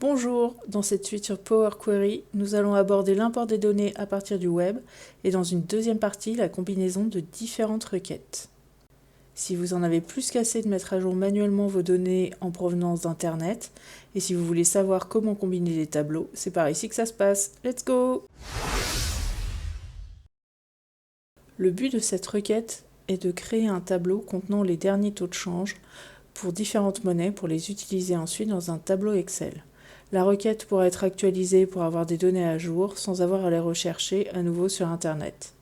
Bonjour, dans cette suite sur Power Query, nous allons aborder l'import des données à partir du web et dans une deuxième partie, la combinaison de différentes requêtes. Si vous en avez plus qu'assez de mettre à jour manuellement vos données en provenance d'Internet, et si vous voulez savoir comment combiner les tableaux, c'est par ici que ça se passe. Let's go! Le but de cette requête est de créer un tableau contenant les derniers taux de change pour différentes monnaies pour les utiliser ensuite dans un tableau Excel. La requête pourra être actualisée pour avoir des données à jour sans avoir à les rechercher à nouveau sur Internet.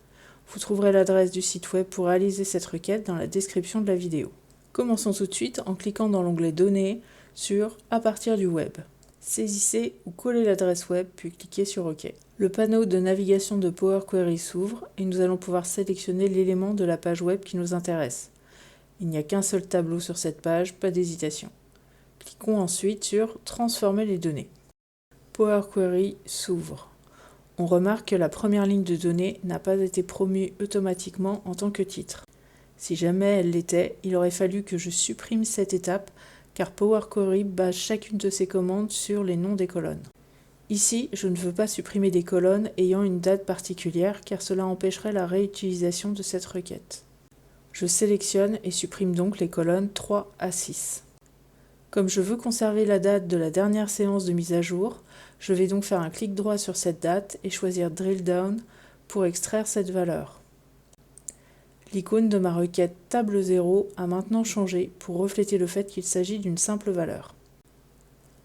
Vous trouverez l'adresse du site web pour réaliser cette requête dans la description de la vidéo. Commençons tout de suite en cliquant dans l'onglet Données sur « À partir du web ». Saisissez ou collez l'adresse web puis cliquez sur OK. Le panneau de navigation de Power Query s'ouvre et nous allons pouvoir sélectionner l'élément de la page web qui nous intéresse. Il n'y a qu'un seul tableau sur cette page, pas d'hésitation. Cliquons ensuite sur « Transformer les données ». Power Query s'ouvre. On remarque que la première ligne de données n'a pas été promue automatiquement en tant que titre. Si jamais elle l'était, il aurait fallu que je supprime cette étape car Power Query base chacune de ses commandes sur les noms des colonnes. Ici, je ne veux pas supprimer des colonnes ayant une date particulière car cela empêcherait la réutilisation de cette requête. Je sélectionne et supprime donc les colonnes 3 à 6. Comme je veux conserver la date de la dernière séance de mise à jour, je vais donc faire un clic droit sur cette date et choisir Drill Down pour extraire cette valeur. L'icône de ma requête table 0 a maintenant changé pour refléter le fait qu'il s'agit d'une simple valeur.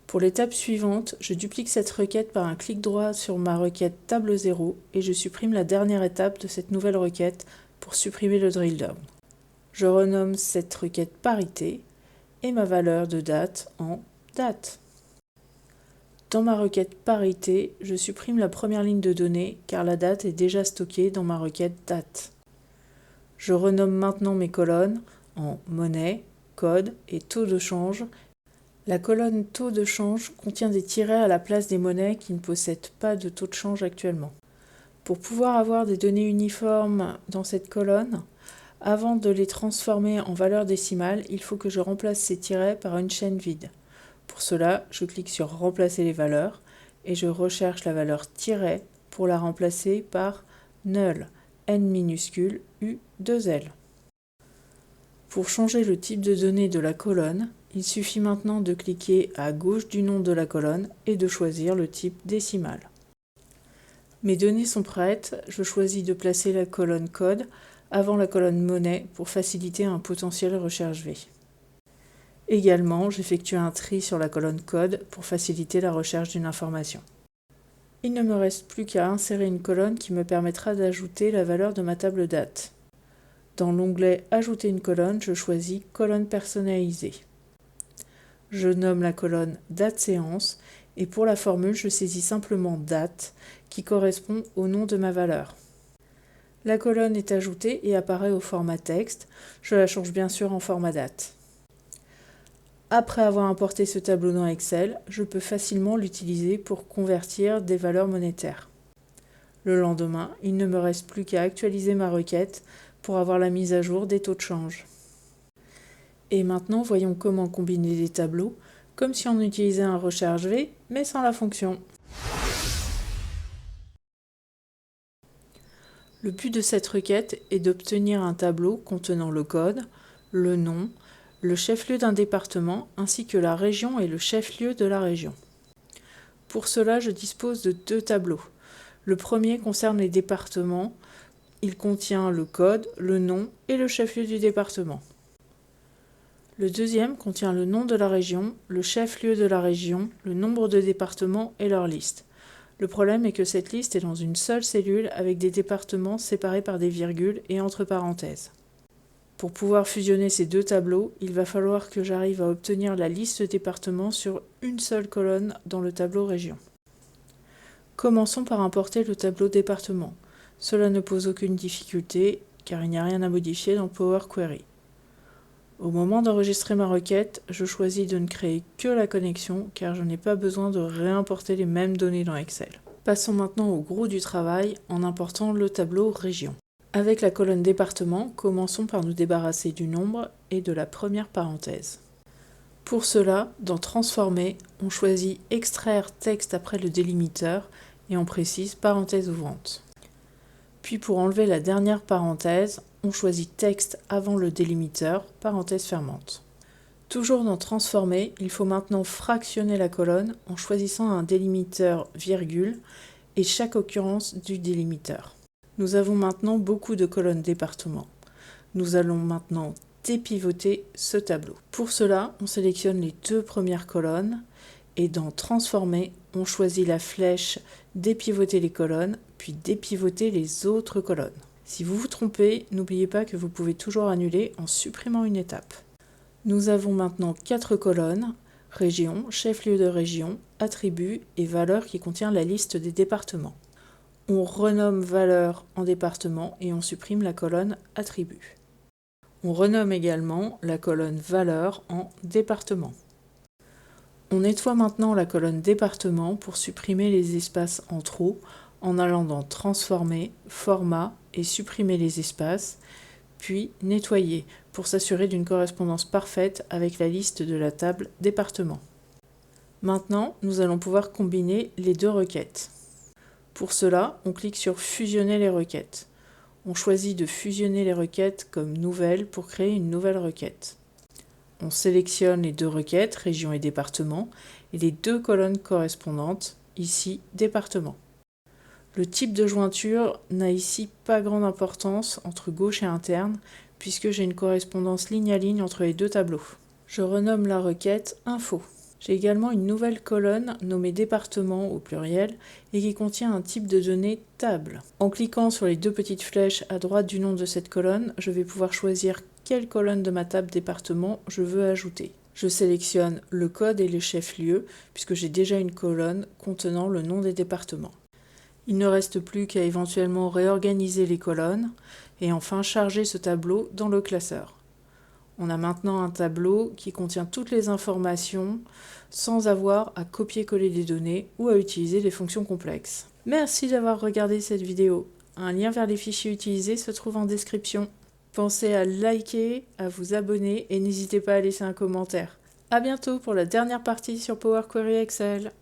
Pour l'étape suivante, je duplique cette requête par un clic droit sur ma requête table 0 et je supprime la dernière étape de cette nouvelle requête pour supprimer le Drill Down. Je renomme cette requête parité et ma valeur de date en date. Dans ma requête parité, je supprime la première ligne de données car la date est déjà stockée dans ma requête date. Je renomme maintenant mes colonnes en monnaie, code et taux de change. La colonne taux de change contient des tirets à la place des monnaies qui ne possèdent pas de taux de change actuellement. Pour pouvoir avoir des données uniformes dans cette colonne, avant de les transformer en valeurs décimales, il faut que je remplace ces tirets par une chaîne vide. Pour cela, je clique sur « Remplacer les valeurs » et je recherche la valeur tiret pour la remplacer par null, n minuscule, u 2l. Pour changer le type de données de la colonne, il suffit maintenant de cliquer à gauche du nom de la colonne et de choisir le type décimal. Mes données sont prêtes, je choisis de placer la colonne code avant la colonne monnaie pour faciliter un potentiel recherche V. Également, j'effectue un tri sur la colonne code pour faciliter la recherche d'une information. Il ne me reste plus qu'à insérer une colonne qui me permettra d'ajouter la valeur de ma table date. Dans l'onglet « Ajouter une colonne », je choisis « Colonne personnalisée ». Je nomme la colonne « Date séance » et pour la formule, je saisis simplement « Date » qui correspond au nom de ma valeur. La colonne est ajoutée et apparaît au format texte. Je la change bien sûr en format date. Après avoir importé ce tableau dans Excel, je peux facilement l'utiliser pour convertir des valeurs monétaires. Le lendemain, il ne me reste plus qu'à actualiser ma requête pour avoir la mise à jour des taux de change. Et maintenant, voyons comment combiner les tableaux, comme si on utilisait un recherche V, mais sans la fonction. Le but de cette requête est d'obtenir un tableau contenant le code, le nom, le chef-lieu d'un département ainsi que la région et le chef-lieu de la région. Pour cela, je dispose de deux tableaux. Le premier concerne les départements. Il contient le code, le nom et le chef-lieu du département. Le deuxième contient le nom de la région, le chef-lieu de la région, le nombre de départements et leur liste. Le problème est que cette liste est dans une seule cellule avec des départements séparés par des virgules et entre parenthèses. Pour pouvoir fusionner ces deux tableaux, il va falloir que j'arrive à obtenir la liste de départements sur une seule colonne dans le tableau région. Commençons par importer le tableau département. Cela ne pose aucune difficulté car il n'y a rien à modifier dans Power Query. Au moment d'enregistrer ma requête, je choisis de ne créer que la connexion car je n'ai pas besoin de réimporter les mêmes données dans Excel. Passons maintenant au gros du travail en important le tableau région. Avec la colonne département, commençons par nous débarrasser du nombre et de la première parenthèse. Pour cela, dans Transformer, on choisit Extraire texte après le délimiteur et on précise parenthèse ouvrante. Puis pour enlever la dernière parenthèse, on choisit Texte avant le délimiteur, parenthèse fermante. Toujours dans Transformer, il faut maintenant fractionner la colonne en choisissant un délimiteur virgule et chaque occurrence du délimiteur. Nous avons maintenant beaucoup de colonnes départements. Nous allons maintenant dépivoter ce tableau. Pour cela, on sélectionne les deux premières colonnes et dans Transformer, on choisit la flèche Dépivoter les colonnes, puis dépivoter les autres colonnes. Si vous vous trompez, n'oubliez pas que vous pouvez toujours annuler en supprimant une étape. Nous avons maintenant 4 colonnes, région, chef-lieu de région, attribut et valeur qui contient la liste des départements. On renomme valeur en département et on supprime la colonne attribut. On renomme également la colonne valeur en département. On nettoie maintenant la colonne département pour supprimer les espaces en trop en allant dans Transformer, Format et supprimer les espaces, puis Nettoyer pour s'assurer d'une correspondance parfaite avec la liste de la table département. Maintenant, nous allons pouvoir combiner les deux requêtes. Pour cela, on clique sur Fusionner les requêtes. On choisit de fusionner les requêtes comme Nouvelle pour créer une nouvelle requête. On sélectionne les deux requêtes, région et département, et les deux colonnes correspondantes, ici département. Le type de jointure n'a ici pas grande importance entre gauche et interne, puisque j'ai une correspondance ligne à ligne entre les deux tableaux. Je renomme la requête Info. J'ai également une nouvelle colonne nommée département au pluriel et qui contient un type de données table. En cliquant sur les deux petites flèches à droite du nom de cette colonne, je vais pouvoir choisir quelle colonne de ma table département je veux ajouter. Je sélectionne le code et les chefs-lieux puisque j'ai déjà une colonne contenant le nom des départements. Il ne reste plus qu'à éventuellement réorganiser les colonnes et enfin charger ce tableau dans le classeur. On a maintenant un tableau qui contient toutes les informations sans avoir à copier-coller des données ou à utiliser des fonctions complexes. Merci d'avoir regardé cette vidéo. Un lien vers les fichiers utilisés se trouve en description. Pensez à liker, à vous abonner et n'hésitez pas à laisser un commentaire. À bientôt pour la dernière partie sur Power Query Excel.